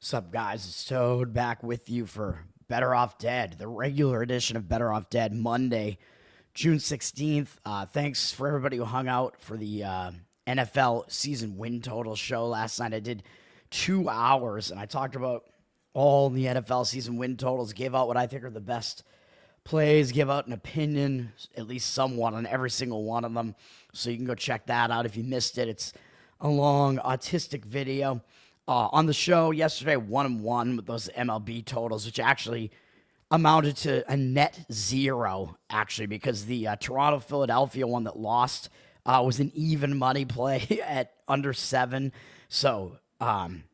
What's up, guys? It's Toad back with you for Better Off Dead, the regular edition of Better Off Dead, Monday, June 16th. Thanks for everybody who hung out for the NFL season win total show last night. I did 2 hours, and I talked about all the NFL season win totals, gave out what I think are the best plays, give out an opinion, at least somewhat, on every single one of them. So you can go check that out if you missed it. It's a long autistic video. On the show yesterday, 1-1 with those MLB totals, which actually amounted to a net zero, actually, because the Toronto-Philadelphia one that lost was an even money play at under 7. So that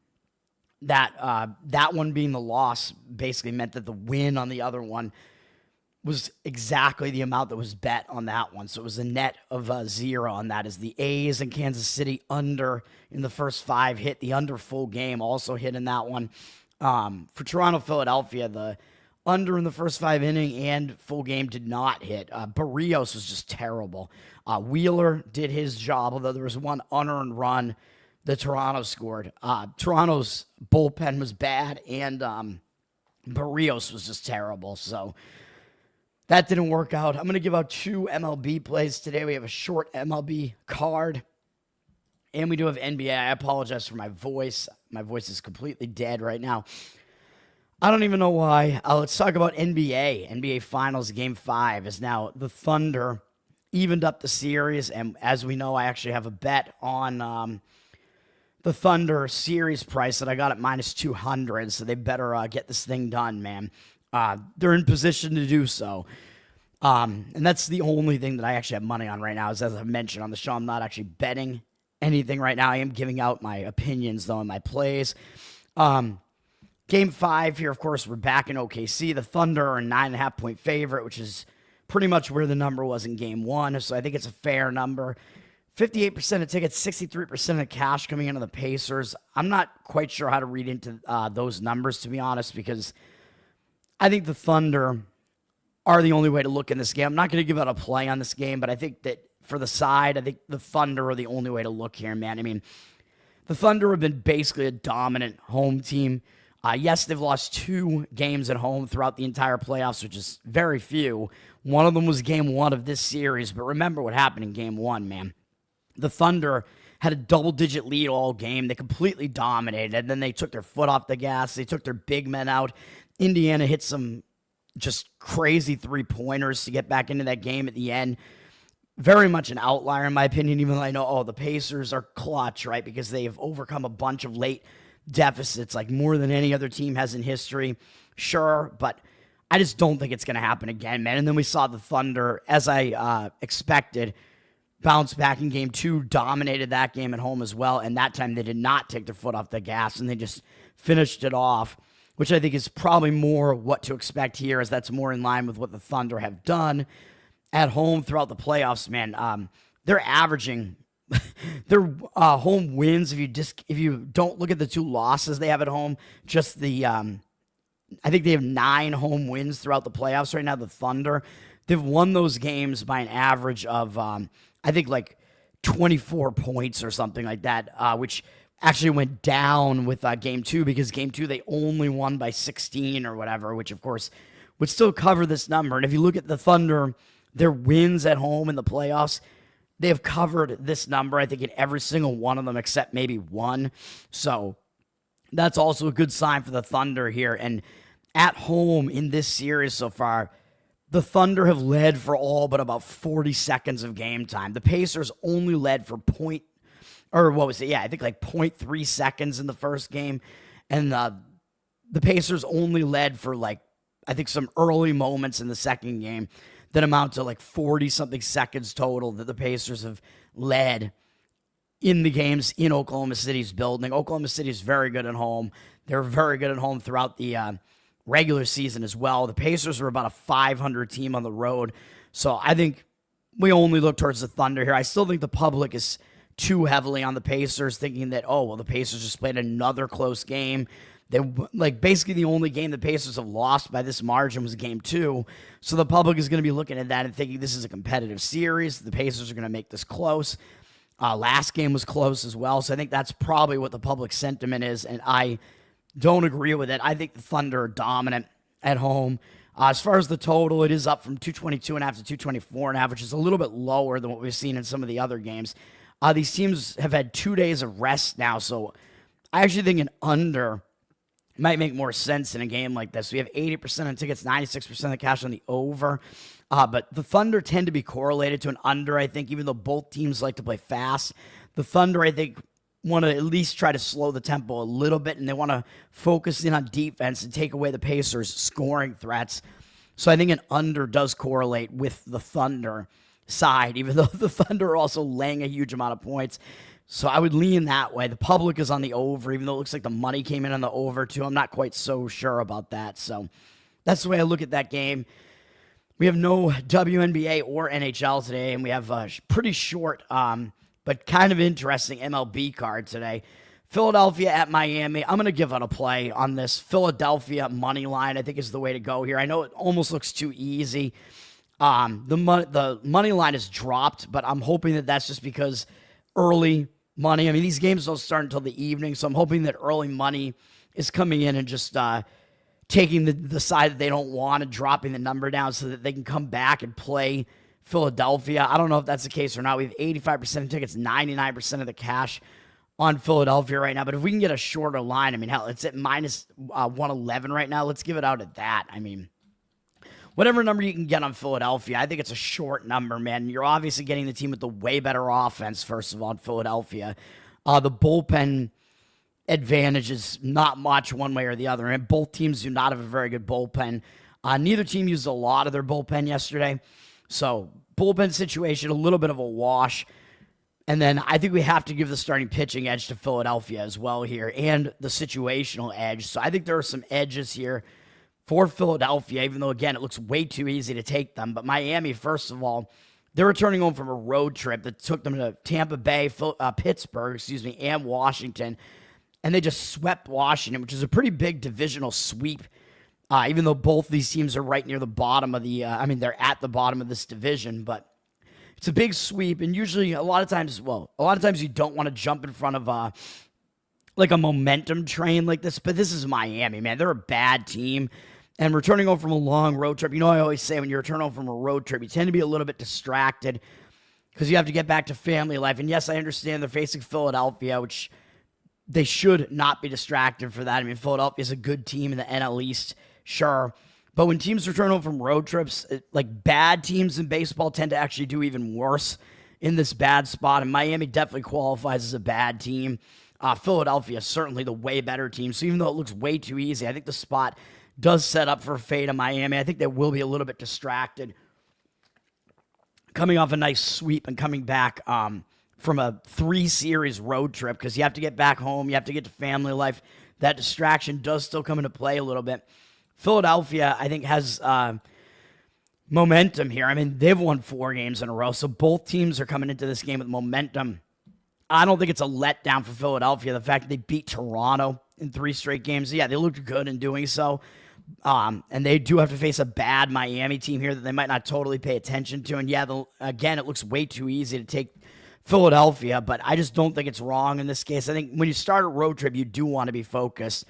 one being the loss basically meant that the win on the other one was exactly the amount that was bet on that one. So it was a net of 0 on that, as the A's and Kansas City under in the first 5 hit. The under full game also hit in that one. For Toronto, Philadelphia, the under in the first 5 inning and full game did not hit. Barrios was just terrible. Wheeler did his job, although there was one unearned run that Toronto scored. Toronto's bullpen was bad, and Barrios was just terrible. So that didn't work out. I'm going to give out 2 MLB plays today. We have a short MLB card, and we do have NBA. I apologize for my voice. My voice is completely dead right now. I don't even know why. Let's talk about NBA. NBA Finals Game 5 is now the Thunder evened up the series, and as we know, I actually have a bet on the Thunder series price that I got at -200, so they better get this thing done, man. They're in position to do so. And that's the only thing that I actually have money on right now, is, as I mentioned on the show, I'm not actually betting anything right now. I am giving out my opinions, though, and my plays. Game 5 here, of course, we're back in OKC. The Thunder are a 9.5-point favorite, which is pretty much where the number was in Game 1, so I think it's a fair number. 58% of tickets, 63% of cash coming into the Pacers. I'm not quite sure how to read into those numbers, to be honest, because I think the Thunder are the only way to look in this game. I'm not going to give out a play on this game, but I think that for the side, I think the Thunder are the only way to look here, man. I mean, the Thunder have been basically a dominant home team. Yes, they've lost 2 games at home throughout the entire playoffs, which is very few. One of them was Game 1 of this series, but remember what happened in Game 1, man. The Thunder had a double-digit lead all game. They completely dominated, and then they took their foot off the gas. They took their big men out. Indiana hit some just crazy 3-pointers to get back into that game at the end. Very much an outlier, in my opinion, even though I know, the Pacers are clutch, right, because they've overcome a bunch of late deficits, like more than any other team has in history. Sure, but I just don't think it's going to happen again, man. And then we saw the Thunder, as I expected, bounce back in Game 2, dominated that game at home as well, and that time they did not take their foot off the gas, and they just finished it off, which I think is probably more what to expect here, as that's more in line with what the Thunder have done at home throughout the playoffs, man. They're averaging their home wins, if you don't look at the 2 losses they have at home, just the I think they have 9 home wins throughout the playoffs right now, the Thunder. They've won those games by an average of I think like 24 points or something like that, which actually went down with Game 2, because Game 2 they only won by 16 or whatever, which of course would still cover this number. And if you look at the Thunder, their wins at home in the playoffs, they have covered this number, I think, in every single one of them except maybe 1. So that's also a good sign for the Thunder here. And at home in this series so far, the Thunder have led for all but about 40 seconds of game time. The Pacers only led for I think like 0.3 seconds in the first game. And the Pacers only led for like, I think, some early moments in the second game that amount to like 40-something seconds total that the Pacers have led in the games in Oklahoma City's building. Oklahoma City is very good at home. They're very good at home throughout the regular season as well. The Pacers are about a 500 team on the road. So I think we only look towards the Thunder here. I still think the public is too heavily on the Pacers, thinking that, the Pacers just played another close game. They, basically the only game the Pacers have lost by this margin was Game 2. So the public is going to be looking at that and thinking this is a competitive series. The Pacers are going to make this close. Last game was close as well. So I think that's probably what the public sentiment is. And I Don't agree with it. I think the Thunder are dominant at home. As far as the total, it is up from 222.5 to 224.5, which is a little bit lower than what we've seen in some of the other games. These teams have had 2 days of rest now, so I actually think an under might make more sense in a game like this. We have 80% of tickets, 96% of the cash on the over. But the Thunder tend to be correlated to an under, I think, even though both teams like to play fast. The Thunder, I think, want to at least try to slow the tempo a little bit, and they want to focus in on defense and take away the Pacers' scoring threats. So I think an under does correlate with the Thunder side, even though the Thunder are also laying a huge amount of points. So I would lean that way. The public is on the over, even though it looks like the money came in on the over, too. I'm not quite so sure about that. So that's the way I look at that game. We have no WNBA or NHL today, and we have a pretty short but kind of interesting MLB card today. Philadelphia at Miami. I'm going to give it a play on this. Philadelphia money line, I think, is the way to go here. I know it almost looks too easy. The money line is dropped, but I'm hoping that that's just because early money. I mean, these games don't start until the evening, so I'm hoping that early money is coming in and just taking the side that they don't want and dropping the number down so that they can come back and play Philadelphia. I don't know if that's the case or not. We have 85% of tickets, 99% of the cash on Philadelphia right now. But if we can get a shorter line, I mean, hell, it's at minus 111 right now. Let's give it out at that. I mean, whatever number you can get on Philadelphia, I think it's a short number, man. You're obviously getting the team with the way better offense, first of all, in Philadelphia. The bullpen advantage is not much one way or the other, and both teams do not have a very good bullpen. Neither team used a lot of their bullpen yesterday. So, bullpen situation, a little bit of a wash. And then I think we have to give the starting pitching edge to Philadelphia as well here, and the situational edge. So, I think there are some edges here for Philadelphia, even though, again, it looks way too easy to take them. But Miami, first of all, they're returning home from a road trip that took them to Tampa Bay, Pittsburgh, and Washington. And they just swept Washington, which is a pretty big divisional sweep. Even though both these teams are right near the bottom of the, they're at the bottom of this division, but it's a big sweep. And usually a lot of times you don't want to jump in front of like a momentum train like this, but this is Miami, man. They're a bad team. And returning home from a long road trip, I always say when you return home from a road trip, you tend to be a little bit distracted because you have to get back to family life. And yes, I understand they're facing Philadelphia, which they should not be distracted for that. I mean, Philadelphia is a good team in the NL East. Sure. But when teams return home from road trips, like bad teams in baseball tend to actually do even worse in this bad spot. And Miami definitely qualifies as a bad team. Philadelphia is certainly the way better team. So even though it looks way too easy, I think the spot does set up for a fade of Miami. I think they will be a little bit distracted coming off a nice sweep and coming back from a 3-series road trip because you have to get back home. You have to get to family life. That distraction does still come into play a little bit. Philadelphia, I think, has momentum here. I mean, they've won 4 games in a row, so both teams are coming into this game with momentum. I don't think it's a letdown for Philadelphia. The fact that they beat Toronto in 3 straight games, yeah, they looked good in doing so. And they do have to face a bad Miami team here that they might not totally pay attention to. And yeah, again, it looks way too easy to take Philadelphia, but I just don't think it's wrong in this case. I think when you start a road trip, you do want to be focused.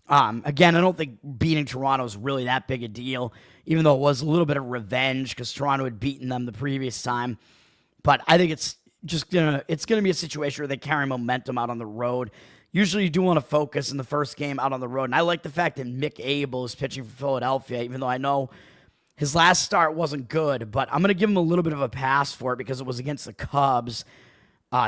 Again, I don't think beating Toronto is really that big a deal, even though it was a little bit of revenge because Toronto had beaten them the previous time. But I think it's gonna be a situation where they carry momentum out on the road. Usually you do want to focus in the first game out on the road. And I like the fact that Mick Abel is pitching for Philadelphia, even though I know his last start wasn't good, but I'm going to give him a little bit of a pass for it because it was against the Cubs.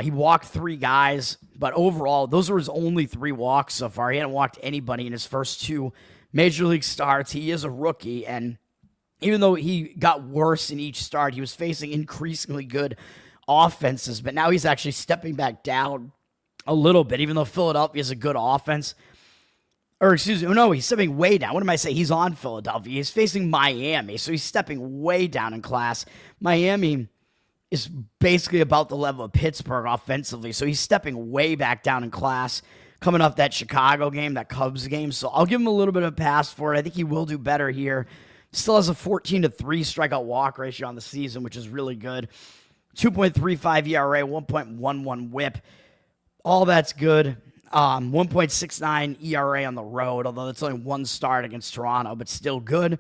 He walked 3 guys, but overall, those were his only 3 walks so far. He hadn't walked anybody in his first 2 Major League starts. He is a rookie, and even though he got worse in each start, he was facing increasingly good offenses, but now he's actually stepping back down a little bit, even though Philadelphia is a good offense. Or excuse me, no, he's stepping way down. What am I saying? He's on Philadelphia. He's facing Miami, so he's stepping way down in class. Miami is basically about the level of Pittsburgh offensively, so he's stepping way back down in class coming off that Chicago game, that Cubs game. So I'll give him a little bit of a pass for it. I think he will do better here. Still has a 14-3 strikeout walk ratio on the season, which is really good. 2.35 ERA, 1.11 whip. All that's good. 1.69 ERA on the road, although that's only one start against Toronto, but still good.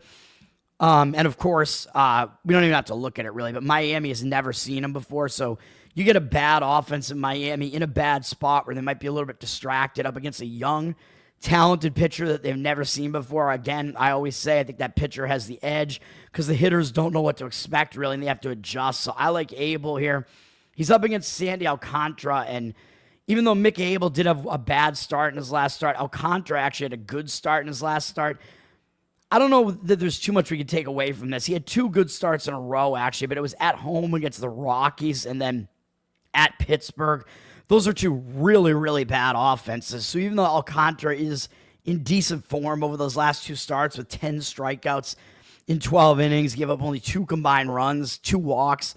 And of course, we don't even have to look at it really, but Miami has never seen him before. So you get a bad offense in Miami in a bad spot where they might be a little bit distracted up against a young, talented pitcher that they've never seen before. Again, I always say I think that pitcher has the edge because the hitters don't know what to expect really, and they have to adjust. So I like Abel here. He's up against Sandy Alcantara, and even though Mick Abel did have a bad start in his last start, Alcantara actually had a good start in his last start. I don't know that there's too much we could take away from this. He had two good starts in a row, actually, but it was at home against the Rockies and then at Pittsburgh. Those are two really, really bad offenses. So even though Alcantara is in decent form over those last two starts with 10 strikeouts in 12 innings, gave up only 2 combined runs, 2 walks,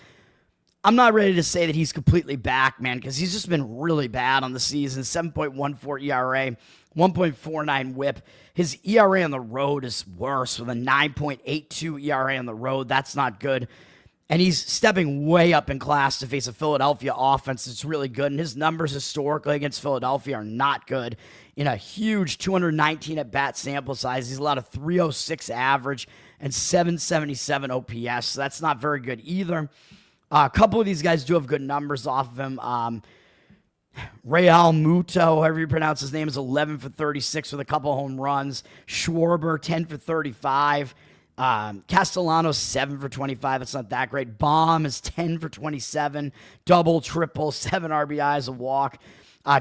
I'm not ready to say that he's completely back, man, because he's just been really bad on the season. 7.14 ERA, 1.49 whip. His ERA on the road is worse with a 9.82 ERA on the road. That's not good. And he's stepping way up in class to face a Philadelphia offense that's really good. And his numbers historically against Philadelphia are not good. In a huge 219 at-bat sample size, he's allowed a 306 average and 777 OPS. So that's not very good either. A couple of these guys do have good numbers off of him. Real Muto, however you pronounce his name, is 11 for 36 with a couple home runs. Schwarber, 10 for 35. Castellanos, 7 for 25. That's not that great. Baum is 10 for 27. Double, triple, 7 RBIs, a walk.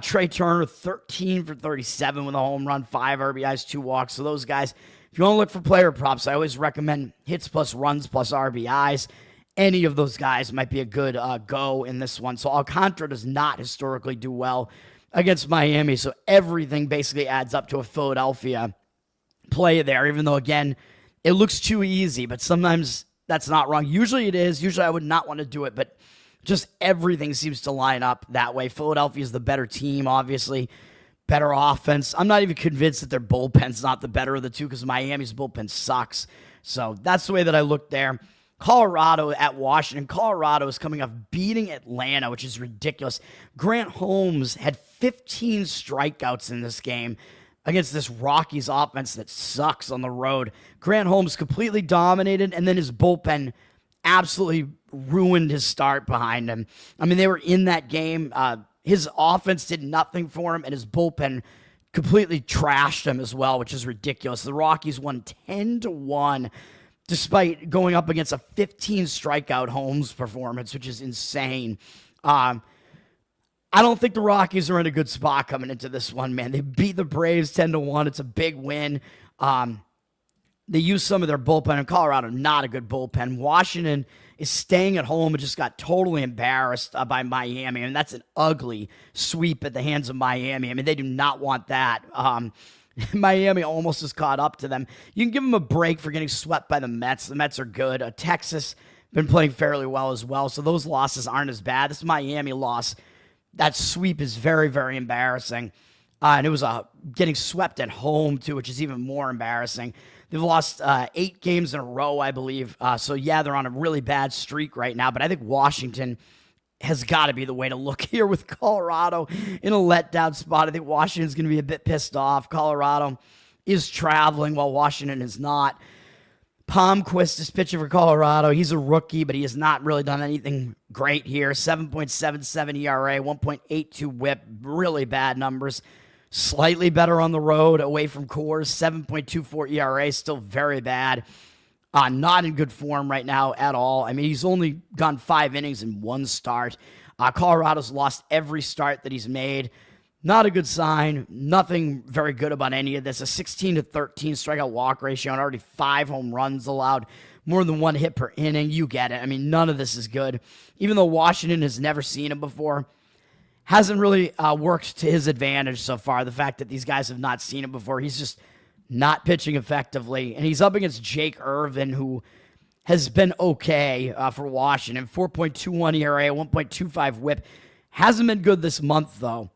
Trey Turner, 13 for 37 with a home run, 5 RBIs, 2 walks. So those guys, if you want to look for player props, I always recommend hits plus runs plus RBIs. Any of those guys might be a good go in this one. So Alcantara does not historically do well against Miami. So everything basically adds up to a Philadelphia play there, even though, again, it looks too easy. But sometimes that's not wrong. Usually it is. Usually I would not want to do it. But just everything seems to line up that way. Philadelphia is the better team, obviously. Better offense. I'm not even convinced that their bullpen's not the better of the two because Miami's bullpen sucks. So that's the way that I look there. Colorado at Washington. Colorado is coming off beating Atlanta, which is ridiculous. Grant Holmes had 15 strikeouts in this game against this Rockies offense that sucks on the road. Grant Holmes completely dominated, and then his bullpen absolutely ruined his start behind him. I mean, they were in that game. His offense did nothing for him, and his bullpen completely trashed him as well, which is ridiculous. The Rockies won 10-1. Despite going up against a 15 strikeout Holmes performance, which is insane. I don't think the Rockies are in a good spot coming into this one, man. They beat the Braves 10-1. It's a big win. They used some of their bullpen in Colorado, not a good bullpen. Washington is staying at home and just got totally embarrassed by Miami. I mean, that's an ugly sweep at the hands of Miami. I mean, they do not want that. Miami almost has caught up to them. You can give them a break for getting swept by the Mets. The Mets are good. Texas been playing fairly well as well, so those losses aren't as bad. This Miami loss, that sweep is very, very embarrassing. And it was getting swept at home, too, which is even more embarrassing. They've lost 8 games in a row, I believe. So, yeah, they're on a really bad streak right now, but I think Washington has got to be the way to look here with Colorado in a letdown spot. I think Washington's going to be a bit pissed off. Colorado is traveling while Washington is not. Palmquist is pitching for Colorado. He's a rookie, but he has not really done anything great here. 7.77 ERA, 1.82 whip, really bad numbers. Slightly better on the road away from Coors. 7.24 ERA, still very bad. Not in good form right now at all. I mean, he's only gone 5 innings in 1 start. Colorado's lost every start that he's made. Not a good sign. Nothing very good about any of this. A 16-13 strikeout walk ratio and already 5 home runs allowed. More than 1 hit per inning. You get it. I mean, none of this is good. Even though Washington has never seen him before, hasn't really worked to his advantage so far. The fact that these guys have not seen him before. He's just not pitching effectively. And he's up against Jake Irvin, who has been okay for Washington. 4.21 ERA, 1.25 whip. Hasn't been good this month, though.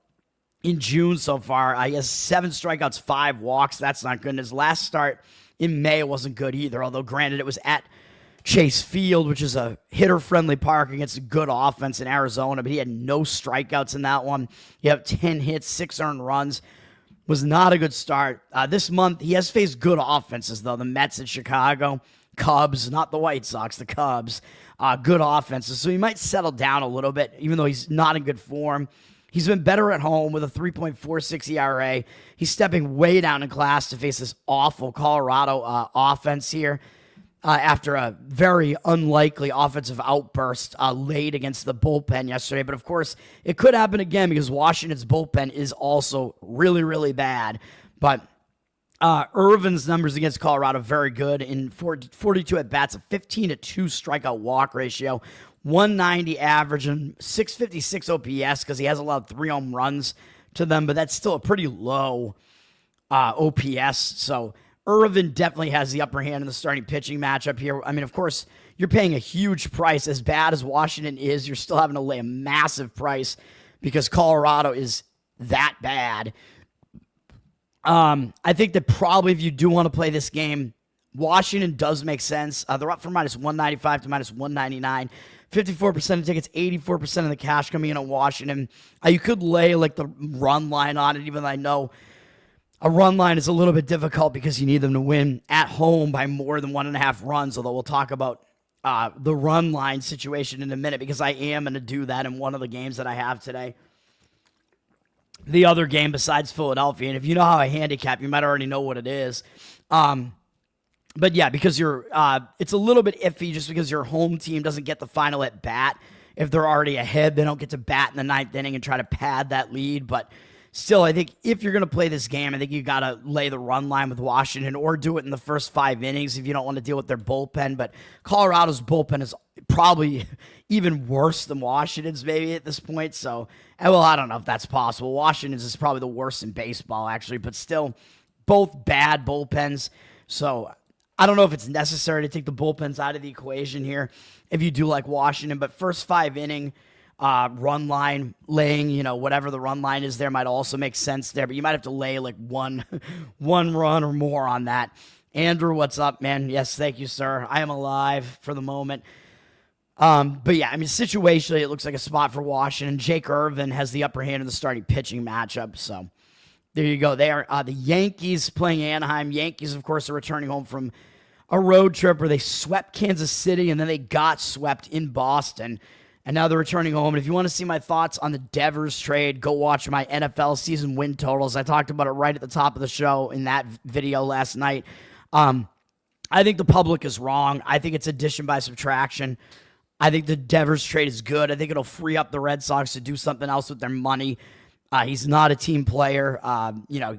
In June so far, he has 7 strikeouts, 5 walks. That's not good. And his last start in May wasn't good either, although granted it was at Chase Field, which is a hitter-friendly park against a good offense in Arizona, but he had no strikeouts in that one. He had 10 hits, 6 earned runs. Was not a good start. This month, he has faced good offenses, though. The Mets in Chicago, Cubs, not the White Sox, the Cubs. Good offenses. So he might settle down a little bit, even though he's not in good form. He's been better at home with a 3.46 ERA. He's stepping way down in class to face this awful Colorado offense here. After a very unlikely offensive outburst late against the bullpen yesterday. But, of course, it could happen again because Washington's bullpen is also really, really bad. But Irvin's numbers against Colorado very good. In 42 at-bats, a 15-2 strikeout walk ratio, 190 average, and 656 OPS because he has allowed 3 home runs to them. But that's still a pretty low OPS, so Irvin definitely has the upper hand in the starting pitching matchup here. I mean, of course, you're paying a huge price. As bad as Washington is, you're still having to lay a massive price because Colorado is that bad. I think that probably if you do want to play this game, Washington does make sense. They're up from minus 195 to minus 199. 54% of tickets, 84% of the cash coming in on Washington. You could lay like the run line on it, even though I know a run line is a little bit difficult because you need them to win at home by more than 1.5 runs, although we'll talk about the run line situation in a minute because I am going to do that in one of the games that I have today. The other game besides Philadelphia, and if you know how I handicap, you might already know what it is. But yeah, because it's a little bit iffy just because your home team doesn't get the final at bat. If they're already ahead, they don't get to bat in the 9th inning and try to pad that lead, but still, I think if you're going to play this game, I think you got to lay the run line with Washington or do it in the first 5 innings if you don't want to deal with their bullpen. But Colorado's bullpen is probably even worse than Washington's maybe at this point. So, well, I don't know if that's possible. Washington's is probably the worst in baseball, actually. But still, both bad bullpens. So, I don't know if it's necessary to take the bullpens out of the equation here if you do like Washington. But first 5 inning run line laying, whatever the run line is there might also make sense there, but you might have to lay like one run or more on that. Andrew, what's up, man? Yes, thank you, sir. I am alive for the moment. But yeah, I mean, situationally, it looks like a spot for Washington. Jake Irvin has the upper hand in the starting pitching matchup, so there you go. They are the Yankees playing Anaheim. Yankees, of course, are returning home from a road trip where they swept Kansas City and then they got swept in Boston. And now they're returning home. And if you want to see my thoughts on the Devers trade, go watch my NFL season win totals. I talked about it right at the top of the show in that video last night. I think the public is wrong. I think it's addition by subtraction. I think the Devers trade is good. I think it'll free up the Red Sox to do something else with their money. He's not a team player.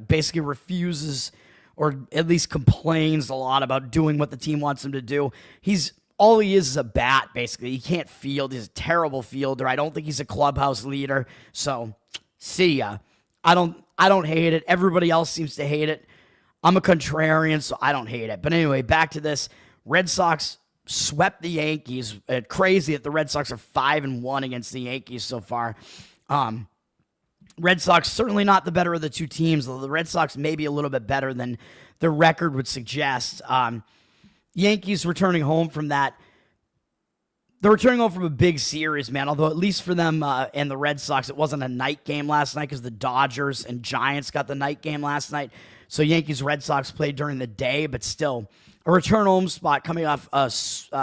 Basically refuses or at least complains a lot about doing what the team wants him to do. All he is a bat, basically. He can't field. He's a terrible fielder. I don't think he's a clubhouse leader. So, see ya. I don't hate it. Everybody else seems to hate it. I'm a contrarian, so I don't hate it. But anyway, back to this. Red Sox swept the Yankees. Crazy that the Red Sox are 5-1 against the Yankees so far. Red Sox certainly not the better of the two teams, although the Red Sox may be a little bit better than their record would suggest. Yankees returning home from that. They're returning home from a big series, man, although at least for them and the Red Sox, it wasn't a night game last night because the Dodgers and Giants got the night game last night. So Yankees-Red Sox played during the day, but still a return home spot coming off a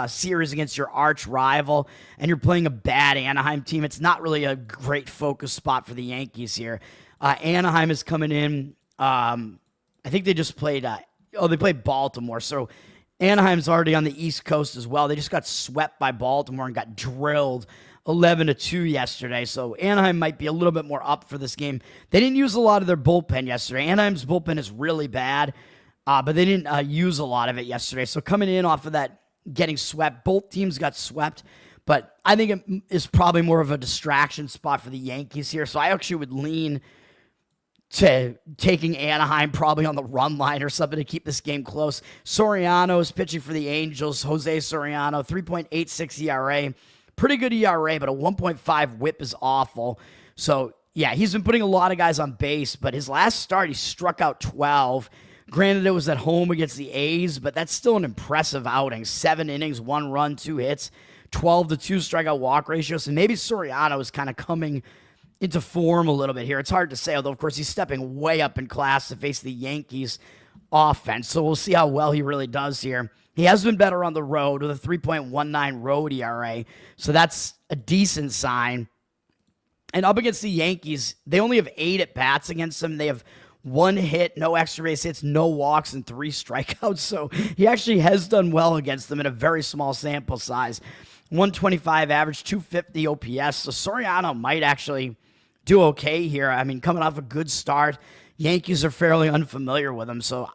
series against your arch rival, and you're playing a bad Anaheim team. It's not really a great focus spot for the Yankees here. Anaheim is coming in. I think they just played they played Baltimore, so Anaheim's already on the East Coast as well. They just got swept by Baltimore and got drilled 11-2 yesterday. So Anaheim might be a little bit more up for this game. They didn't use a lot of their bullpen yesterday. Anaheim's bullpen is really bad, but they didn't use a lot of it yesterday. So coming in off of that, getting swept, both teams got swept. But I think it is probably more of a distraction spot for the Yankees here. So I actually would lean to taking Anaheim probably on the run line or something to keep this game close. Soriano is pitching for the Angels. Jose Soriano, 3.86 ERA. Pretty good ERA, but a 1.5 whip is awful. So, yeah, he's been putting a lot of guys on base, but his last start, he struck out 12. Granted, it was at home against the A's, but that's still an impressive outing. 7 innings, 1 run, 2 hits, 12-2 strikeout walk ratio. So maybe Soriano is kind of coming into form a little bit here. It's hard to say, although, of course, he's stepping way up in class to face the Yankees offense. So we'll see how well he really does here. He has been better on the road with a 3.19 road ERA. So that's a decent sign. And up against the Yankees, they only have 8 at-bats against them. They have 1 hit, no extra base hits, no walks, and 3 strikeouts. So he actually has done well against them in a very small sample size. 125 average, 250 OPS. So Soriano might actually do okay here. I mean, coming off a good start, Yankees are fairly unfamiliar with him. So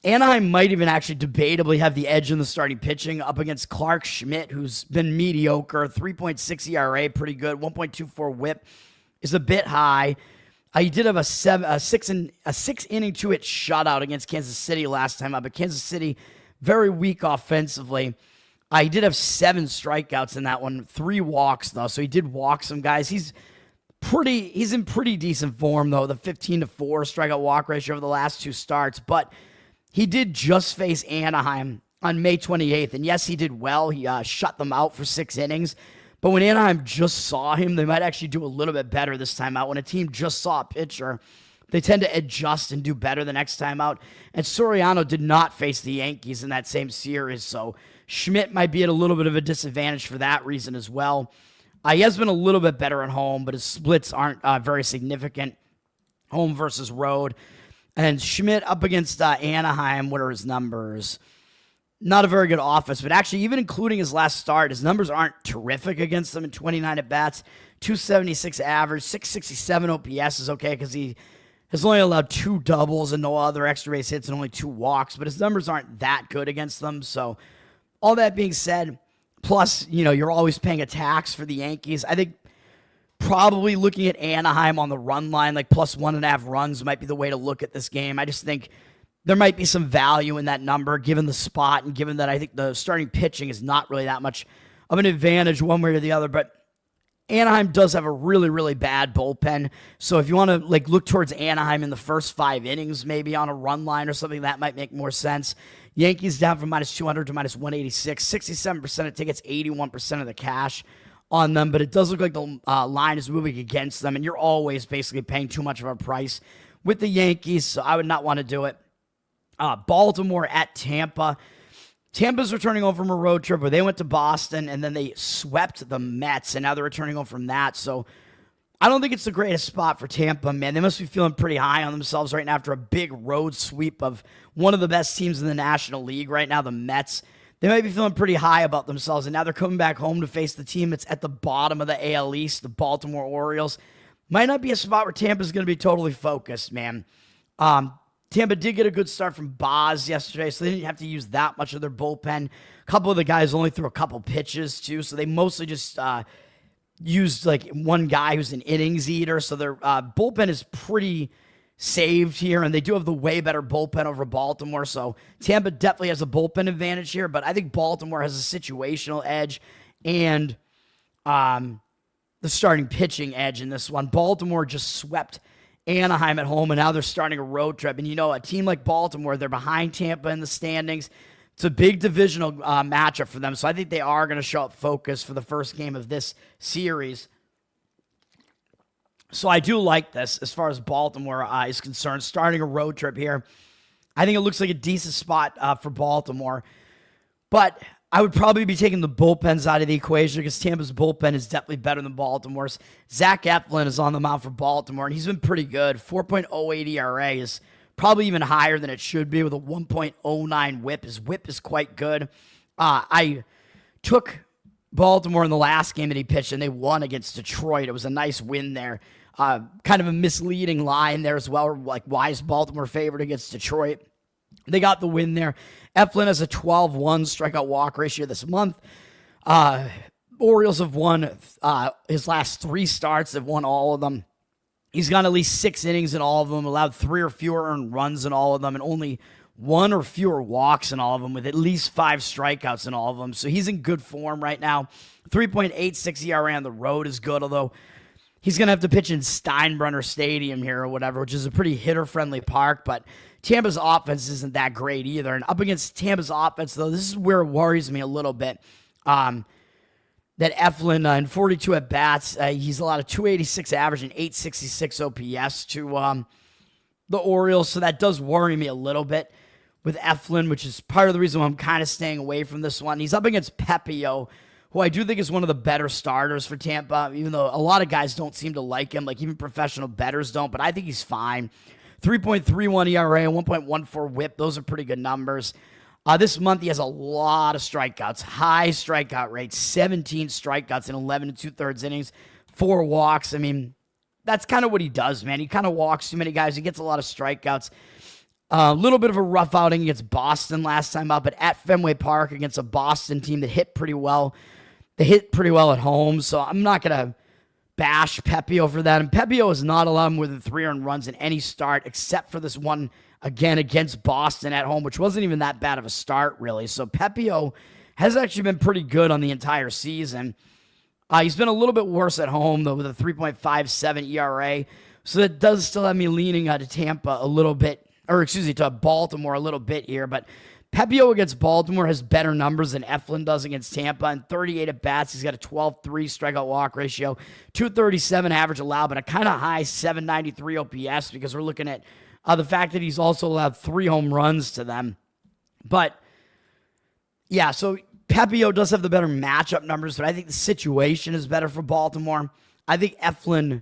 Anaheim might even actually debatably have the edge in the starting pitching up against Clark Schmidt, who's been mediocre. 3.6 ERA, pretty good. 1.24 WHIP is a bit high. He did have a 6-inning 2-hit shutout against Kansas City last time up, but Kansas City very weak offensively. He did have 7 strikeouts in that one, 3 walks though, so he did walk some guys. He's in pretty decent form though. The 15-4 strikeout walk ratio over the last 2 starts, but he did just face Anaheim on May 28th, and yes, he did well. He shut them out for 6 innings. But when Anaheim just saw him, they might actually do a little bit better this time out. When a team just saw a pitcher, they tend to adjust and do better the next time out. And Soriano did not face the Yankees in that same series, so Schmidt might be at a little bit of a disadvantage for that reason as well. He has been a little bit better at home, but his splits aren't very significant, home versus road. And Schmidt up against Anaheim, what are his numbers? Not a very good offense, but actually, even including his last start, his numbers aren't terrific against them in 29 at-bats. 276 average, 667 OPS is okay because he has only allowed 2 doubles and no other extra base hits and only 2 walks, but his numbers aren't that good against them. So all that being said, plus, you're always paying a tax for the Yankees. I think probably looking at Anaheim on the run line, like plus 1.5 runs might be the way to look at this game. I just think there might be some value in that number given the spot and given that I think the starting pitching is not really that much of an advantage one way or the other. But Anaheim does have a really, really bad bullpen. So if you want to look towards Anaheim in the first 5 innings, maybe on a run line or something, that might make more sense. Yankees down from -200 to -186. 67% of tickets, 81% of the cash on them, but it does look like the line is moving against them, and you're always basically paying too much of a price with the Yankees, so I would not want to do it. Baltimore at Tampa. Tampa's returning home from a road trip where they went to Boston, and then they swept the Mets, and now they're returning home from that, so I don't think it's the greatest spot for Tampa, man. They must be feeling pretty high on themselves right now after a big road sweep of one of the best teams in the National League right now, the Mets. They might be feeling pretty high about themselves, and now they're coming back home to face the team that's at the bottom of the AL East, the Baltimore Orioles. Might not be a spot where Tampa's going to be totally focused, man. Tampa did get a good start from Boz yesterday, so they didn't have to use that much of their bullpen. A couple of the guys only threw a couple pitches, too, so they mostly just used one guy who's an innings eater, so their bullpen is pretty saved here, and they do have the way better bullpen over Baltimore, so Tampa definitely has a bullpen advantage here, but I think Baltimore has a situational edge and the starting pitching edge in this one. Baltimore just swept Anaheim at home, and now they're starting a road trip, and a team like Baltimore, they're behind Tampa in the standings. It's a big divisional matchup for them, so I think they are going to show up focused for the first game of this series. So I do like this as far as Baltimore is concerned. Starting a road trip here, I think it looks like a decent spot for Baltimore. But I would probably be taking the bullpens out of the equation because Tampa's bullpen is definitely better than Baltimore's. Zach Eflin is on the mound for Baltimore, and he's been pretty good. 4.08 ERA is probably even higher than it should be with a 1.09 whip. His whip is quite good. I took Baltimore in the last game that he pitched, and they won against Detroit. It was a nice win there. Kind of a misleading line there as well. Why is Baltimore favored against Detroit? They got the win there. Eflin has a 12-1 strikeout walk ratio this month. Orioles have won his last 3 starts. They've won all of them. He's gone at least 6 innings in all of them, allowed 3 or fewer earned runs in all of them, and only 1 or fewer walks in all of them, with at least 5 strikeouts in all of them. So he's in good form right now. 3.86 ERA on the road is good, although He's going to have to pitch in Steinbrenner Stadium here or whatever, which is a pretty hitter-friendly park, but Tampa's offense isn't that great either. And up against Tampa's offense, though, this is where it worries me a little bit. That Eflin, in 42 at-bats, he's allowed a 286 average and 866 OPS to the Orioles, so that does worry me a little bit with Eflin, which is part of the reason why I'm kind of staying away from this one. He's up against Pepio, who I do think is one of the better starters for Tampa, even though a lot of guys don't seem to like him, like even professional bettors don't, but I think he's fine. 3.31 ERA, 1.14 whip, those are pretty good numbers. This month he has a lot of strikeouts, high strikeout rate, 17 strikeouts in 11 and 2/3 innings, 4 walks. I mean, that's kind of what he does, man. He kind of walks too many guys. He gets a lot of strikeouts. A little bit of a rough outing against Boston last time out, but at Fenway Park against a Boston team that hit pretty well. They hit pretty well at home, so I'm not going to bash Pepio for that. And Pepio has not allowed more than 3 earned runs in any start, except for this one, again, against Boston at home, which wasn't even that bad of a start, really. So Pepio has actually been pretty good on the entire season. He's been a little bit worse at home, though, with a 3.57 ERA. So that does still have me leaning to Tampa a little bit, or excuse me, to Baltimore a little bit here. But Pepio against Baltimore has better numbers than Eflin does against Tampa. In 38 at-bats, he's got a 12.3 strikeout walk ratio, 237 average allowed, but a kind of high 793 OPS because we're looking at the fact that he's also allowed 3 home runs to them. But, yeah, so Pepio does have the better matchup numbers, but I think the situation is better for Baltimore. I think Eflin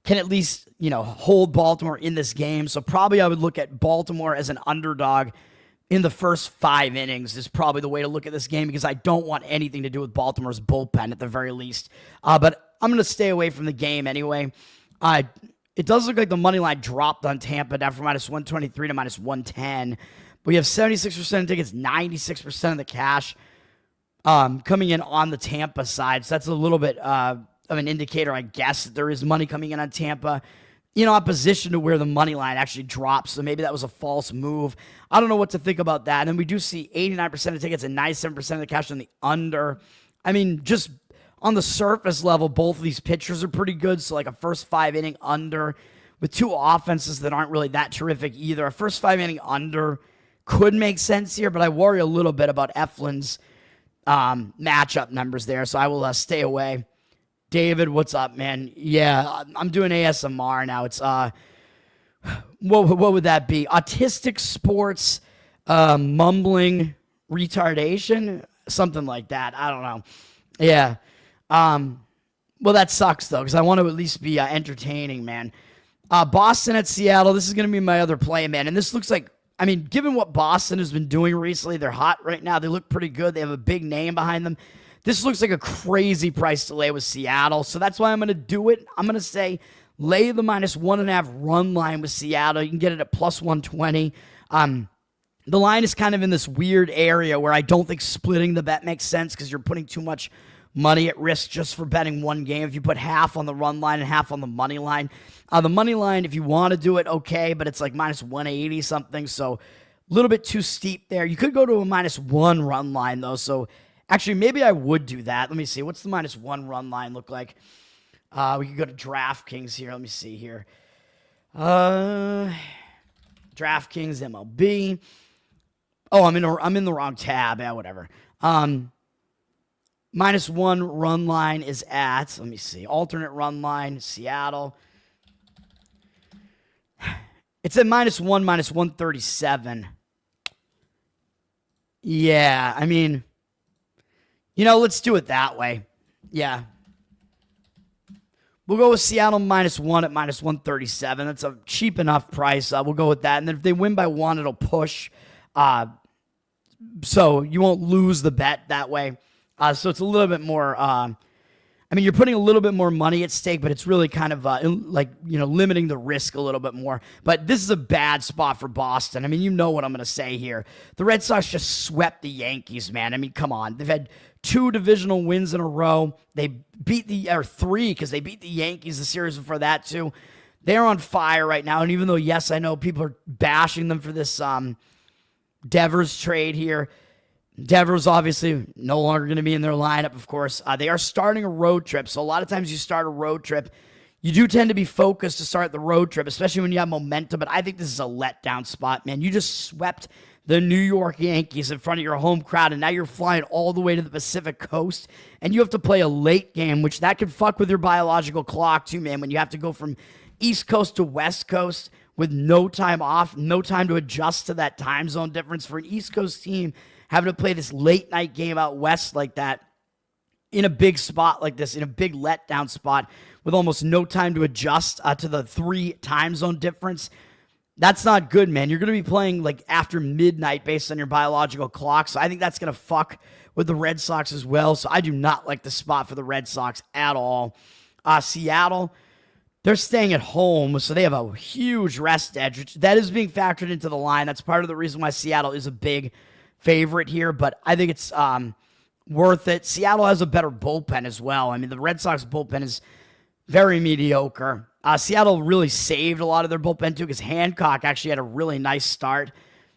can at least, hold Baltimore in this game. So probably I would look at Baltimore as an underdog in the first 5 innings is probably the way to look at this game because I don't want anything to do with Baltimore's bullpen at the very least. But I'm going to stay away from the game anyway. It does look like the money line dropped on Tampa down from minus 123 to minus 110. But we have 76% of tickets, 96% of the cash coming in on the Tampa side. So that's a little bit of an indicator, I guess, that there is money coming in on Tampa. Opposition to where the money line actually drops. So maybe that was a false move. I don't know what to think about that. And we do see 89% of tickets and 97% of the cash on the under. I mean, just on the surface level, both of these pitchers are pretty good. So like a first 5 inning under with 2 offenses that aren't really that terrific either. A first 5 inning under could make sense here, but I worry a little bit about Eflin's matchup numbers there. So I will stay away. David, what's up, man? Yeah, I'm doing ASMR now. It's what would that be? Autistic sports, mumbling retardation, something like that. I don't know. Yeah. Well, that sucks though, because I want to at least be entertaining, man. Boston at Seattle. This is going to be my other play, man. And this looks like, given what Boston has been doing recently, they're hot right now. They look pretty good. They have a big name behind them. This looks like a crazy price to lay with Seattle, so that's why I'm going to do it. I'm going to say lay the minus 1.5 run line with Seattle. You can get it at plus 120. The line is kind of in this weird area where I don't think splitting the bet makes sense because you're putting too much money at risk just for betting one game. If you put half on the run line and half on the money line. The money line, if you want to do it, okay, but it's like minus 180 something, so a little bit too steep there. You could go to a minus 1 run line, though, so actually, maybe I would do that. Let me see. What's the minus 1 run line look like? We could go to DraftKings here. Let me see here. DraftKings MLB. Oh, I'm in the wrong tab. Yeah, whatever. Minus 1 run line is at, let me see, alternate run line, Seattle. It's at minus 1, minus 137. Yeah, let's do it that way. Yeah. We'll go with Seattle minus 1 at minus 137. That's a cheap enough price. We'll go with that. And then if they win by 1, it'll push. So you won't lose the bet that way. So it's a little bit more, you're putting a little bit more money at stake, but it's really kind of limiting the risk a little bit more. But this is a bad spot for Boston. You know what I'm going to say here. The Red Sox just swept the Yankees, man. Come on. They've had 2 divisional wins in a row. They beat 3 because they beat the Yankees the series before that too. They're on fire right now. And even though, yes, I know people are bashing them for this Devers trade here, Devers obviously no longer going to be in their lineup, of course. They are starting a road trip. So a lot of times you start a road trip, you do tend to be focused to start the road trip, especially when you have momentum. But I think this is a letdown spot, man. You just swept the New York Yankees in front of your home crowd, and now you're flying all the way to the Pacific Coast, and you have to play a late game, which that could fuck with your biological clock too, man, when you have to go from East Coast to West Coast with no time off, no time to adjust to that time zone difference. For an East Coast team having to play this late night game out west like that, in a big spot like this, in a big letdown spot with almost no time to adjust to the 3 time zone difference, that's not good, man. You're going to be playing like after midnight based on your biological clock, so I think that's going to fuck with the Red Sox as well, so I do not like the spot for the Red Sox at all. Seattle, they're staying at home, so they have a huge rest edge, which that is being factored into the line. That's part of the reason why Seattle is a big favorite here, but I think it's worth it. Seattle has a better bullpen as well. I mean, the Red Sox bullpen is very mediocre. Seattle really saved a lot of their bullpen, too, because Hancock actually had a really nice start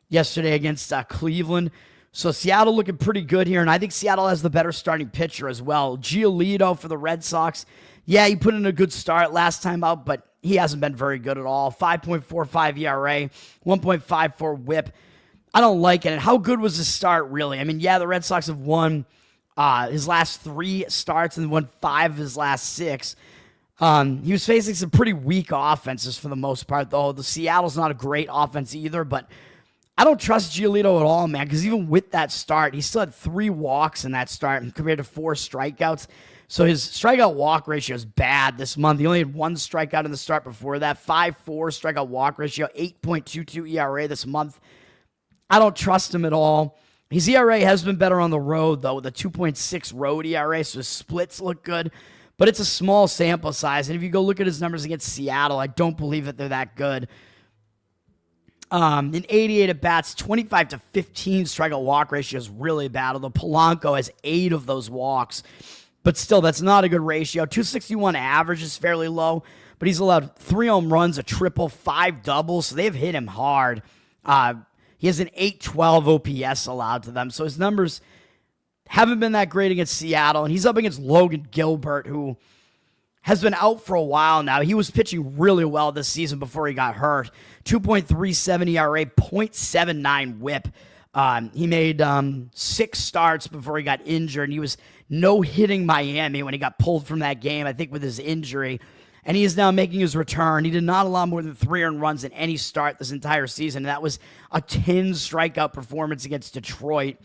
yesterday against Cleveland. So Seattle looking pretty good here, and I think Seattle has the better starting pitcher as well. Giolito for the Red Sox. Yeah, he put in a good start last time out, but he hasn't been very good at all. 5.45 ERA, 1.54 whip. I don't like it. And how good was his start, really? I mean, yeah, the Red Sox have won his last 3 starts and won 5 of his last 6. He was facing some pretty weak offenses for the most part, though. The Seattle's not a great offense either, but I don't trust Giolito at all, man, because even with that start, he still had 3 walks in that start compared to 4 strikeouts. So his strikeout-walk ratio is bad this month. He only had 1 strikeout in the start before that. 5.4 strikeout-walk ratio, 8.22 ERA this month. I don't trust him at all. His ERA has been better on the road, though, with a 2.6 road ERA, so his splits look good. But it's a small sample size, and if you go look at his numbers against Seattle, I don't believe that they're that good. In 88 at-bats, 25 to 15 strikeout-walk ratio is really bad, although Polanco has 8 of those walks. But still, that's not a good ratio. 261 average is fairly low, but he's allowed 3 home runs, a triple, 5 doubles, so they've hit him hard. He has an 812 OPS allowed to them, so his numbers haven't been that great against Seattle, and he's up against Logan Gilbert, who has been out for a while now. He was pitching really well this season before he got hurt. 2.37 ERA, 0.79 whip. He made 6 starts before he got injured, and he was no-hitting Miami when he got pulled from that game, I think with his injury. And he is now making his return. He did not allow more than 3 earned runs in any start this entire season, and that was a 10 strikeout performance against Detroit.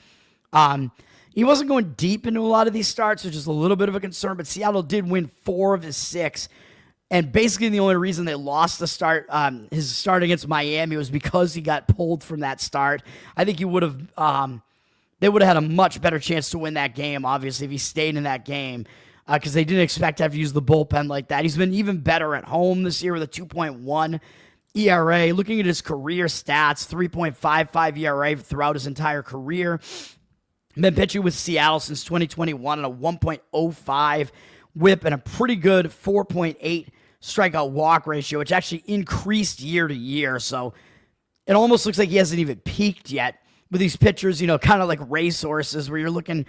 He wasn't going deep into a lot of these starts, which is a little bit of a concern, but Seattle did win 4 of his 6. And basically the only reason they lost the start, his start against Miami, was because he got pulled from that start. I think he would have, they would have had a much better chance to win that game, obviously, if he stayed in that game, because they didn't expect to have to use the bullpen like that. He's been even better at home this year with a 2.1 ERA. Looking at his career stats, 3.55 ERA throughout his entire career. Been pitching with Seattle since 2021 and a 1.05 whip and a pretty good 4.8 strikeout walk ratio, which actually increased year to year. So it almost looks like he hasn't even peaked yet with these pitchers, you know, kind of like racehorses where you're looking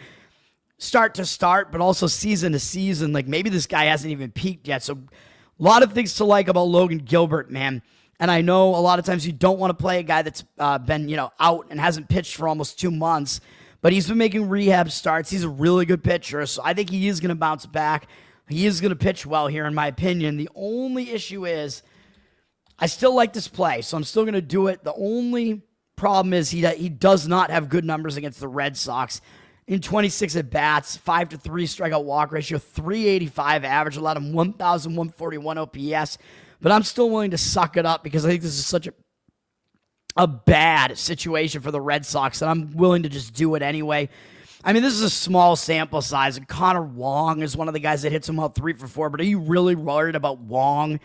start to start, but also season to season. Like maybe this guy hasn't even peaked yet. So a lot of things to like about Logan Gilbert, man. And I know a lot of times you don't want to play a guy that's been, you know, out and hasn't pitched for almost 2 months. But he's been making rehab starts. He's a really good pitcher, so I think he is going to bounce back. He is going to pitch well here, in my opinion. The only issue is I still like this play, so I'm still going to do it. The only problem is he does not have good numbers against the Red Sox. In 26 at-bats, 5-3 strikeout walk ratio, 385 average, allowed him 1,141 OPS. But I'm still willing to suck it up because I think this is such a bad situation for the Red Sox, and I'm willing to just do it anyway. I mean, this is a small sample size, and Connor Wong is one of the guys that hits him out 3 for 4, but are you really worried about Wong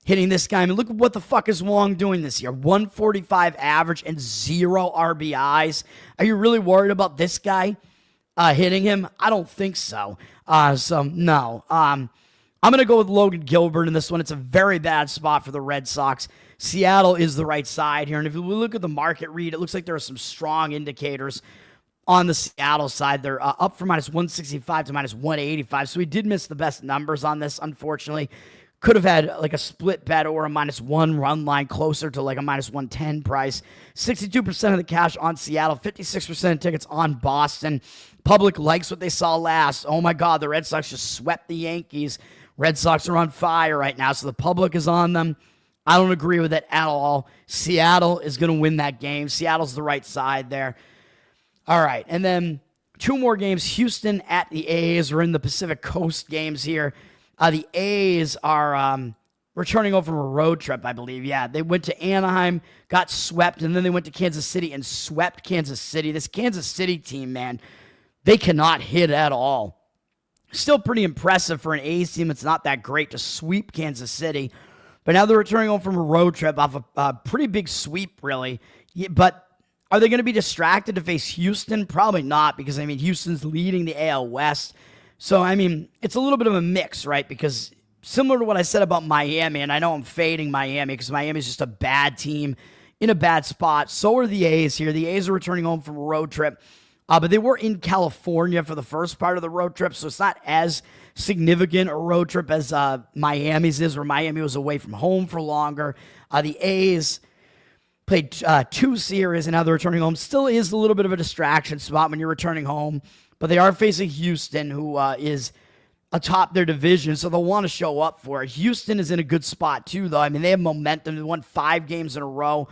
hitting this guy? I mean, look at what the fuck is Wong doing this year. 145 average and 0 RBIs. Are you really worried about this guy hitting him? I don't think so. No. I'm going to go with Logan Gilbert in this one. It's a very bad spot for the Red Sox. Seattle is the right side here. And if we look at the market read, it looks like there are some strong indicators on the Seattle side. They're up from minus 165 to minus 185. So we did miss the best numbers on this, unfortunately. Could have had like a split bet or a -1 run line closer to like a -110 price. 62% of the cash on Seattle, 56% of tickets on Boston. Public likes what they saw last. Oh my God, the Red Sox just swept the Yankees. Red Sox are on fire right now, so the public is on them. I don't agree with it at all. Seattle is going to win that game. Seattle's the right side there. All right, and then 2 more games. Houston at the A's. We're in the Pacific Coast games here. The A's are returning over from a road trip, I believe. Yeah, they went to Anaheim, got swept, and then they went to Kansas City and swept Kansas City. This Kansas City team, man, they cannot hit at all. Still pretty impressive for an A's team. It's not that great to sweep Kansas City. But now they're returning home from a road trip off a pretty big sweep, really. But are they going to be distracted to face Houston? Probably not, because, I mean, Houston's leading the AL West. So, I mean, it's a little bit of a mix, right? Because similar to what I said about Miami, and I know I'm fading Miami because Miami's just a bad team in a bad spot. So are the A's here. The A's are returning home from a road trip. But they were in California for the first part of the road trip, so it's not as significant a road trip as Miami's is, where Miami was away from home for longer. The A's played 2 series, and now they're returning home. Still is a little bit of a distraction spot when you're returning home, but they are facing Houston, who is atop their division, so they'll want to show up for it. Houston is in a good spot, too, though. I mean, they have momentum. They won 5 games in a row.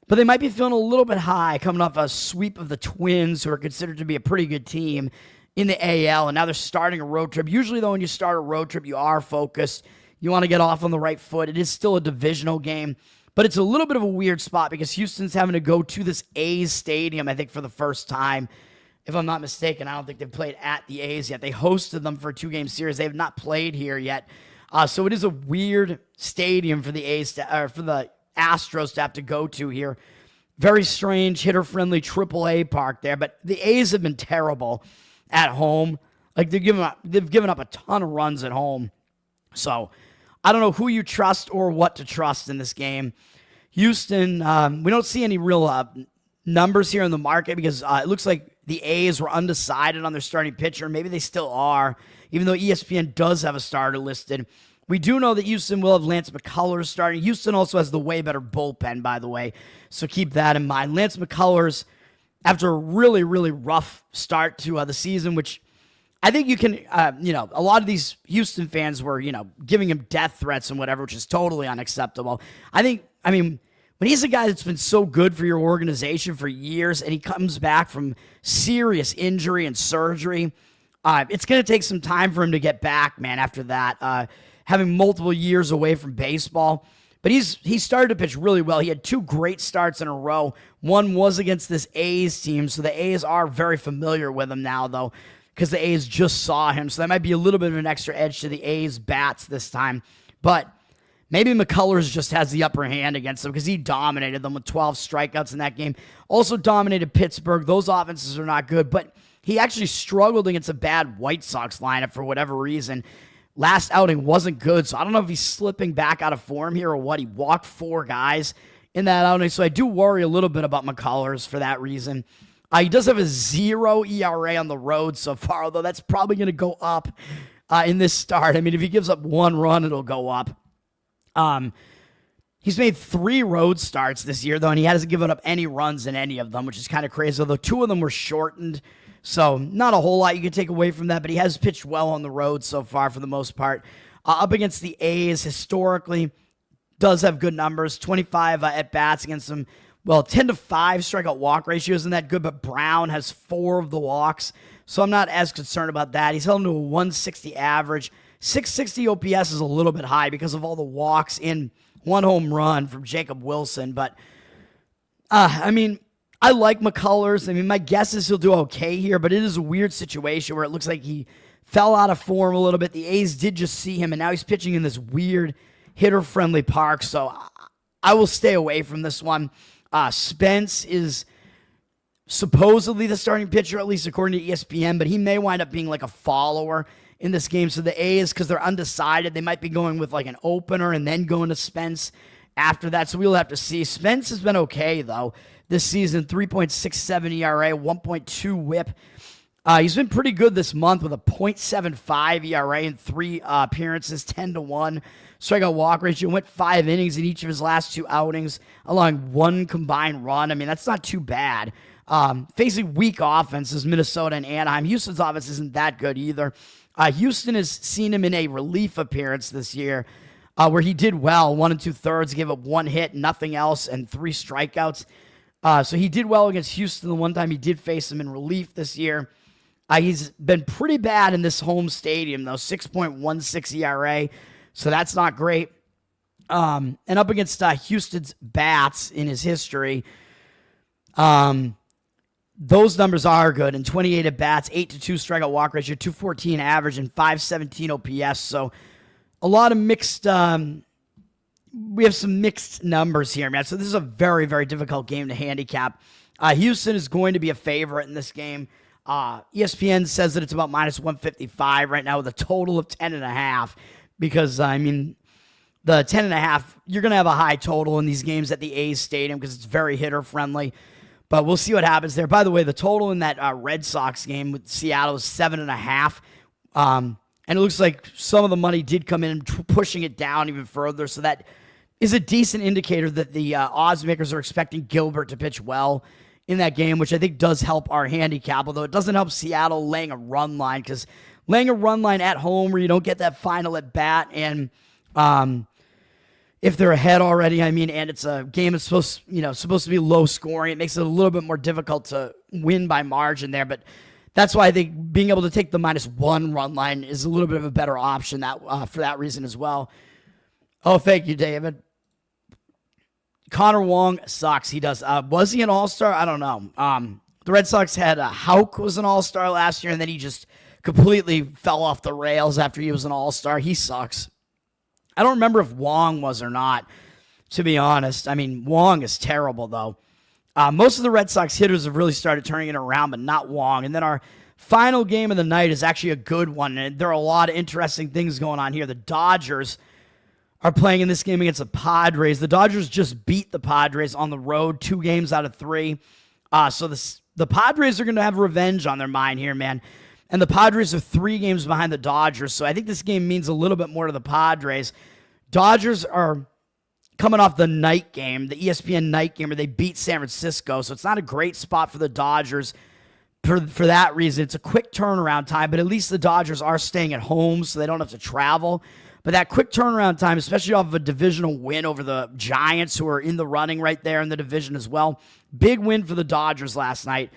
But they might be feeling a little bit high coming off a sweep of the Twins, who are considered to be a pretty good team in the AL, and now they're starting a road trip. Usually, though, when you start a road trip, you are focused. You want to get off on the right foot. It is still a divisional game, but it's a little bit of a weird spot because Houston's having to go to this A's stadium, I think, for the first time. If I'm not mistaken, I don't think they've played at the A's yet. They hosted them for a 2-game series. They have not played here yet. So it is a weird stadium for the A's, or for the Astros to have to go to here. Very strange, hitter-friendly AAA park there, but the A's have been terrible at home. Like, they've given up a ton of runs at home. So I don't know who you trust or what to trust in this game. Houston, we don't see any real numbers here in the market because it looks like the A's were undecided on their starting pitcher. Maybe they still are, even though ESPN does have a starter listed. We do know that Houston will have Lance McCullers starting. Houston also has the way better bullpen, by the way, so keep that in mind. Lance McCullers, after a really, really rough start to the season, which I think you can, a lot of these Houston fans were, giving him death threats and whatever, which is totally unacceptable. When he's a guy that's been so good for your organization for years and he comes back from serious injury and surgery, it's going to take some time for him to get back, man, after that, having multiple years away from baseball. But he started to pitch really well. He had 2 great starts in a row. One was against this A's team, so the A's are very familiar with him now, though, because the A's just saw him. So that might be a little bit of an extra edge to the A's bats this time. But maybe McCullers just has the upper hand against them because he dominated them with 12 strikeouts in that game. Also dominated Pittsburgh. Those offenses are not good, but he actually struggled against a bad White Sox lineup for whatever reason. Last outing wasn't good, so I don't know if he's slipping back out of form here or what. He walked 4 guys in that outing, so I do worry a little bit about McCullers for that reason. He does have a 0 ERA on the road so far, although that's probably going to go up in this start. I mean, if he gives up 1 run, it'll go up. He's made 3 road starts this year, though, and he hasn't given up any runs in any of them, which is kind of crazy, although 2 of them were shortened. So not a whole lot you can take away from that, but he has pitched well on the road so far for the most part. Up against the A's, historically, does have good numbers. 25 at-bats against them. Well, 10-5 strikeout walk ratio isn't that good, but Brown has 4 of the walks, so I'm not as concerned about that. He's held to a 160 average. 660 OPS is a little bit high because of all the walks in 1 home run from Jacob Wilson, but I like McCullers. My guess is he'll do okay here, but it is a weird situation where it looks like he fell out of form a little bit. The A's did just see him, and now he's pitching in this weird hitter-friendly park, so I will stay away from this one. Spence is supposedly the starting pitcher, at least according to ESPN, but he may wind up being like a follower in this game. So the A's, because they're undecided, they might be going with like an opener and then going to Spence after that, so we'll have to see. Spence has been okay, though, this season. 3.67 ERA, 1.2 whip. He's been pretty good this month with a .75 ERA in 3 appearances, 10-1 strikeout walk ratio. Went 5 innings in each of his last 2 outings, allowing 1 combined run. I mean, that's not too bad. Facing weak offenses, Minnesota and Anaheim. Houston's offense isn't that good either. Houston has seen him in a relief appearance this year, where he did well, 1 2/3, gave up 1 hit, nothing else, and 3 strikeouts. So he did well against Houston the one time he did face him in relief this year. He's been pretty bad in this home stadium, though, 6.16 ERA, so that's not great. And up against Houston's bats in his history, those numbers are good. In 28 at bats, 8-2 strikeout walk ratio, 214 average, and 517 OPS. So a lot of mixed. We have some mixed numbers here, man. So this is a very, very difficult game to handicap. Houston is going to be a favorite in this game. ESPN says that it's about -155 right now with a total of 10.5. Because I mean, the 10.5, you're going to have a high total in these games at the A's Stadium because it's very hitter friendly. But we'll see what happens there. By the way, the total in that Red Sox game with Seattle is 7.5. And it looks like some of the money did come in, pushing it down even further. So that is a decent indicator that the odds makers are expecting Gilbert to pitch well in that game, which I think does help our handicap, although it doesn't help Seattle laying a run line, because laying a run line at home where you don't get that final at bat, and if they're ahead already, I mean, and it's a game that's supposed to be low scoring, it makes it a little bit more difficult to win by margin there. But that's why I think being able to take the -1 run line is a little bit of a better option for that reason as well. Oh, thank you, David. Connor Wong sucks. He does. Was he an all-star? I don't know. The Red Sox had Houck was an all-star last year, and then he just completely fell off the rails after he was an all-star. He sucks. I don't remember if Wong was or not, to be honest. I mean, Wong is terrible, though. Most of the Red Sox hitters have really started turning it around, but not Wong. And then our final game of the night is actually a good one, and there are a lot of interesting things going on here. The Dodgers are playing in this game against the Padres. The Dodgers just beat the Padres on the road 2 games out of 3. So the Padres are going to have revenge on their mind here, man. And the Padres are 3 games behind the Dodgers. So I think this game means a little bit more to the Padres. Dodgers are coming off the night game, the ESPN night game, where they beat San Francisco. So it's not a great spot for the Dodgers for that reason. It's a quick turnaround time, but at least the Dodgers are staying at home, so they don't have to travel. But that quick turnaround time, especially off of a divisional win over the Giants, who are in the running right there in the division as well. Big win for the Dodgers last night.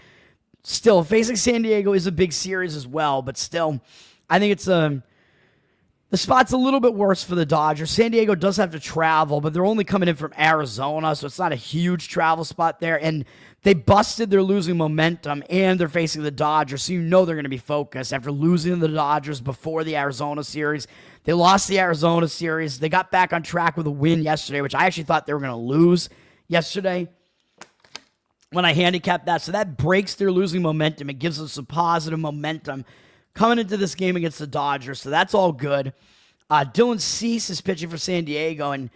Still, facing San Diego is a big series as well, but still, I think it's the spot's a little bit worse for the Dodgers. San Diego does have to travel, but they're only coming in from Arizona, so it's not a huge travel spot there. And they busted their losing momentum, and they're facing the Dodgers, so you know they're going to be focused after losing the Dodgers before the Arizona series. They lost the Arizona series. They got back on track with a win yesterday, which I actually thought they were going to lose yesterday when I handicapped that. So that breaks their losing momentum. It gives them some positive momentum coming into this game against the Dodgers. So that's all good. Dylan Cease is pitching for San Diego, and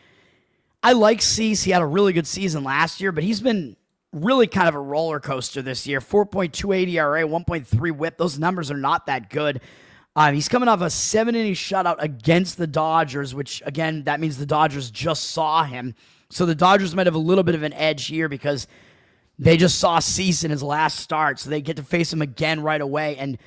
I like Cease. He had a really good season last year, but he's been really kind of a roller coaster this year. 4.28 ERA, 1.3 whip. Those numbers are not that good. He's coming off a 7-inning shutout against the Dodgers, which, again, that means the Dodgers just saw him. So the Dodgers might have a little bit of an edge here because they just saw Cease in his last start, so they get to face him again right away. And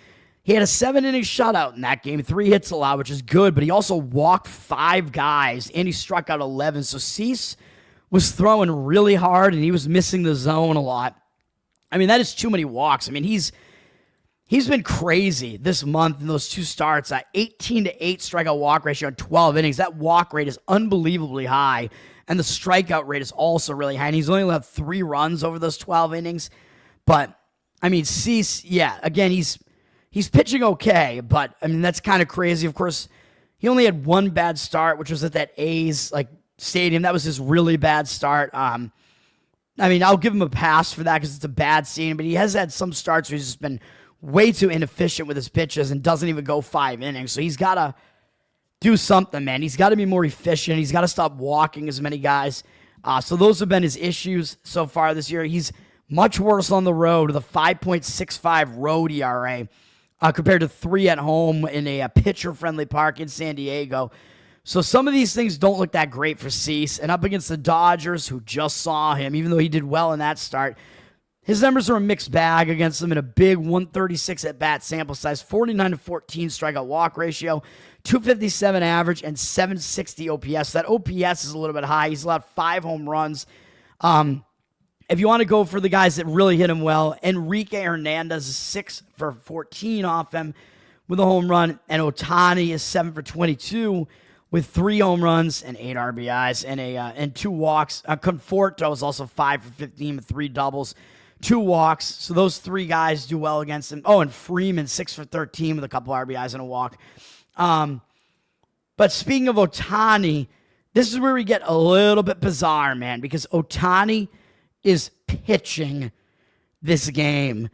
he had a 7-inning shutout in that game, 3 hits allowed, which is good, but he also walked 5 guys, and he struck out 11. So Cease was throwing really hard, and he was missing the zone a lot. I mean, that is too many walks. I mean, he's been crazy this month in those 2 starts. 18-8 strikeout walk ratio in 12 innings. That walk rate is unbelievably high, and the strikeout rate is also really high. And he's only allowed 3 runs over those 12 innings. But, I mean, Cease, yeah, again, he's pitching okay, but, I mean, that's kind of crazy. Of course, he only had 1 bad start, which was at that A's, stadium. That was his really bad start. I mean, I'll give him a pass for that because it's a bad stadium, but he has had some starts where he's just been way too inefficient with his pitches and doesn't even go 5 innings. So he's got to do something, man. He's got to be more efficient. He's got to stop walking as many guys. So those have been his issues so far this year. He's Much worse on the road with a 5.65 road ERA compared to 3 at home in a pitcher-friendly park in San Diego. So some of these things don't look that great for Cease. And up against the Dodgers, who just saw him, even though he did well in that start, his numbers are a mixed bag against them in a big 136 at-bat sample size, 49-14 strikeout walk ratio, 257 average, and 760 OPS. That OPS is a little bit high. He's allowed 5 home runs. If you want to go for the guys that really hit him well, Enrique Hernandez is 6 for 14 off him with a home run, and Ohtani is 7 for 22 with 3 home runs and 8 RBIs and 2 walks. Conforto is also 5 for 15 with 3 doubles, 2 walks. So those 3 guys do well against him. Oh, and Freeman, 6 for 13 with a couple RBIs and a walk. But speaking of Ohtani, this is where we get a little bit bizarre, man, because Ohtani is pitching this game.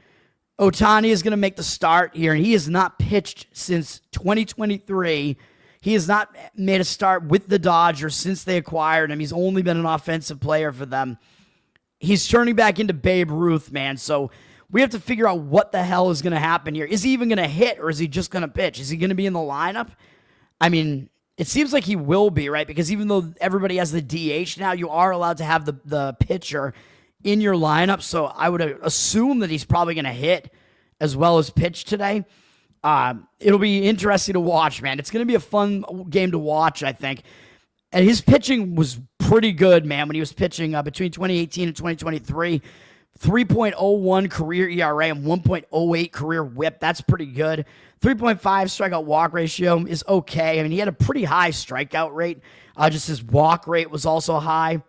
Ohtani is going to make the start here, and he has not pitched since 2023. He has not made a start with the Dodgers since they acquired him. He's only been an offensive player for them. He's turning back into Babe Ruth, man. So we have to figure out what the hell is going to happen here. Is he even going to hit, or is he just going to pitch? Is he going to be in the lineup? I mean, it seems like he will be, right? Because even though everybody has the DH now, you are allowed to have the pitcher in your lineup. So I would assume that he's probably going to hit as well as pitch today. It'll be interesting to watch, man. It's going to be a fun game to watch, I think. And his pitching was pretty good, man, when he was pitching between 2018 and 2023. 3.01 career ERA and 1.08 career whip. That's pretty good. 3.5 strikeout walk ratio is okay. I mean, he had a pretty high strikeout rate. Just his walk rate was also high.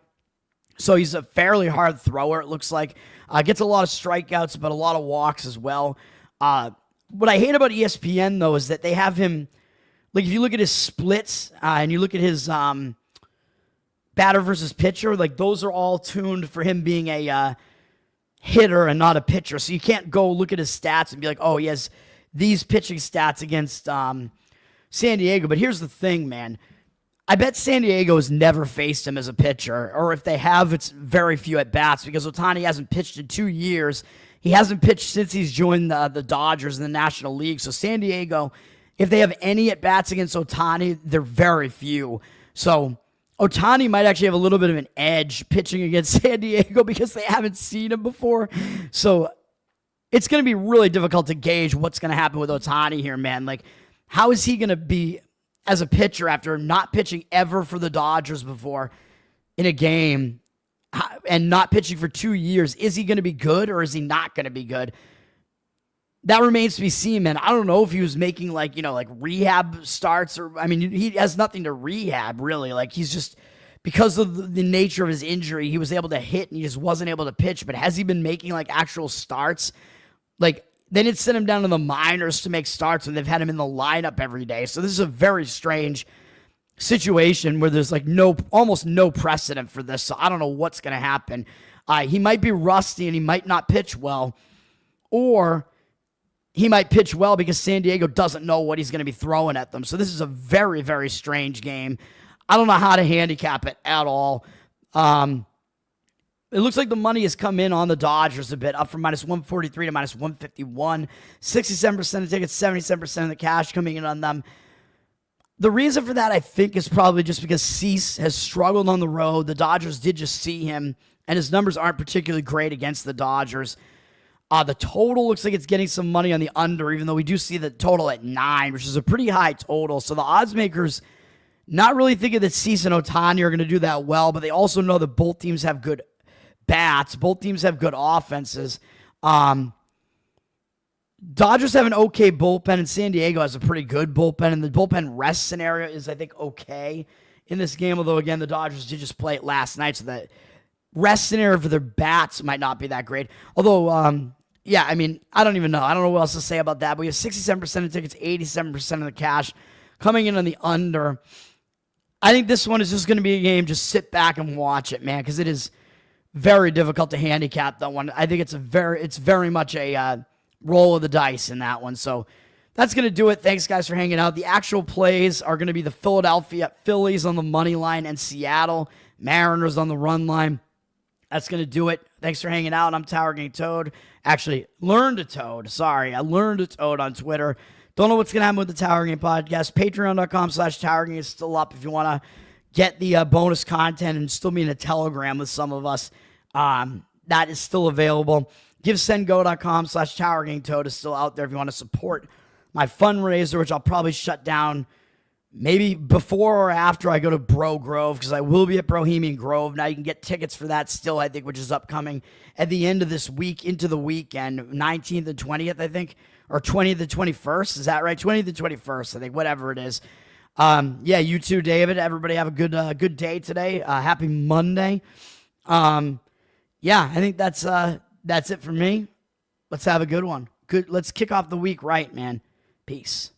So he's a fairly hard thrower, it looks like. Gets a lot of strikeouts, but a lot of walks as well. What I hate about ESPN, though, is that they have him, like, if you look at his splits and you look at his batter versus pitcher, like, those are all tuned for him being a hitter and not a pitcher. So you can't go look at his stats and be like, oh, he has these pitching stats against San Diego. But here's the thing, man. I bet San Diego has never faced him as a pitcher, or if they have, it's very few at-bats, because Ohtani hasn't pitched in 2 years. He hasn't pitched since he's joined the Dodgers in the National League. So San Diego, if they have any at-bats against Ohtani, they're very few. So Ohtani might actually have a little bit of an edge pitching against San Diego because they haven't seen him before. So it's going to be really difficult to gauge what's going to happen with Ohtani here, man. Like, how is he going to be as a pitcher after not pitching ever for the Dodgers before in a game and not pitching for 2 years? Is he going to be good, or is he not going to be good? That remains to be seen, man. I don't know if he was making like rehab starts, or, I mean, he has nothing to rehab really. Like, he's just, because of the nature of his injury, he was able to hit and he just wasn't able to pitch. But has he been making like actual starts? Like, they didn't send him down to the minors to make starts when they've had him in the lineup every day. So this is a very strange situation where there's like almost no precedent for this. So I don't know what's going to happen. He might be rusty and he might not pitch well, or he might pitch well because San Diego doesn't know what he's going to be throwing at them. So this is a very, very strange game. I don't know how to handicap it at all. It looks like the money has come in on the Dodgers a bit, up from minus 143 to minus 151. 67% of tickets, 77% of the cash coming in on them. The reason for that, I think, is probably just because Cease has struggled on the road. The Dodgers did just see him, and his numbers aren't particularly great against the Dodgers. The total looks like it's getting some money on the under, even though we do see the total at 9, which is a pretty high total. So the odds makers not really thinking that Cease and Ohtani are going to do that well, but they also know that both teams have good bats. Both teams have good offenses. Dodgers have an okay bullpen, and San Diego has a pretty good bullpen, and the bullpen rest scenario is, I think, okay in this game, although, again, the Dodgers did just play it last night, so the rest scenario for their bats might not be that great. Although, yeah, I mean, I don't even know. I don't know what else to say about that, but we have 67% of tickets, 87% of the cash coming in on the under. I think this one is just going to be a game, just sit back and watch it, man, because it is very difficult to handicap that one. I think it's very much a roll of the dice in that one. So that's going to do it. Thanks, guys, for hanging out. The actual plays are going to be the Philadelphia Phillies on the money line and Seattle Mariners on the run line. That's going to do it. Thanks for hanging out. I'm Tower Gang Toad. Actually, learned a Toad. Sorry, I learned a Toad on Twitter. Don't know what's going to happen with the Tower Gang podcast. Patreon.com/Tower Gang is still up if you want to get the bonus content and still be in a Telegram with some of us. That is still available. GiveSendGo.com/Tower Gang Toad is still out there if you want to support my fundraiser, which I'll probably shut down maybe before or after I go to Bro Grove, because I will be at Bohemian Grove. Now you can get tickets for that still, I think, which is upcoming at the end of this week into the weekend, 19th and 20th, I think, or 20th and 21st. Is that right? 20th and 21st, I think, whatever it is. Yeah, you too, David. Everybody have a good day today. Happy Monday. Yeah, I think that's it for me. Let's have a good one. Let's kick off the week right, man. Peace.